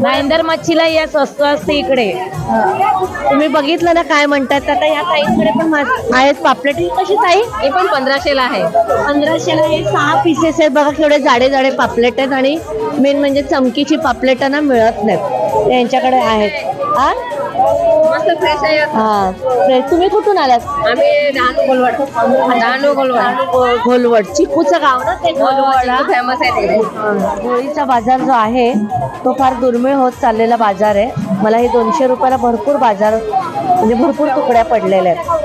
भाईंदर मच्छीला या स्वस्त असते इकडे. तुम्ही बघितलं ना काय म्हणतात आता या ताईंकडे पण आहेत पापलेट. ही कशी ताई? हे पण 1500 ला आहे. 1500ला हे 6 पीसेस आहेत बघा. केवढे जाडे जाडे पापलेट आहेत आणि मेन म्हणजे चमकीची पापलेट ना मिळत नाहीत, यांच्याकडे आहेत. हा मस्त फ्रेश आहे. हा तुम्ही कुठून आलात? आम्ही डहाणू घोलवड चिकूचं गाव ना ते घोलवड. फेमस आहे तिकडे. होळीचा बाजार जो आहे तो फार दुर्मिळ होत चाललेला बाजार आहे. मला हे 200 रुपयाला भरपूर बाजार म्हणजे भरपूर तुकड्या पडलेल्या आहेत.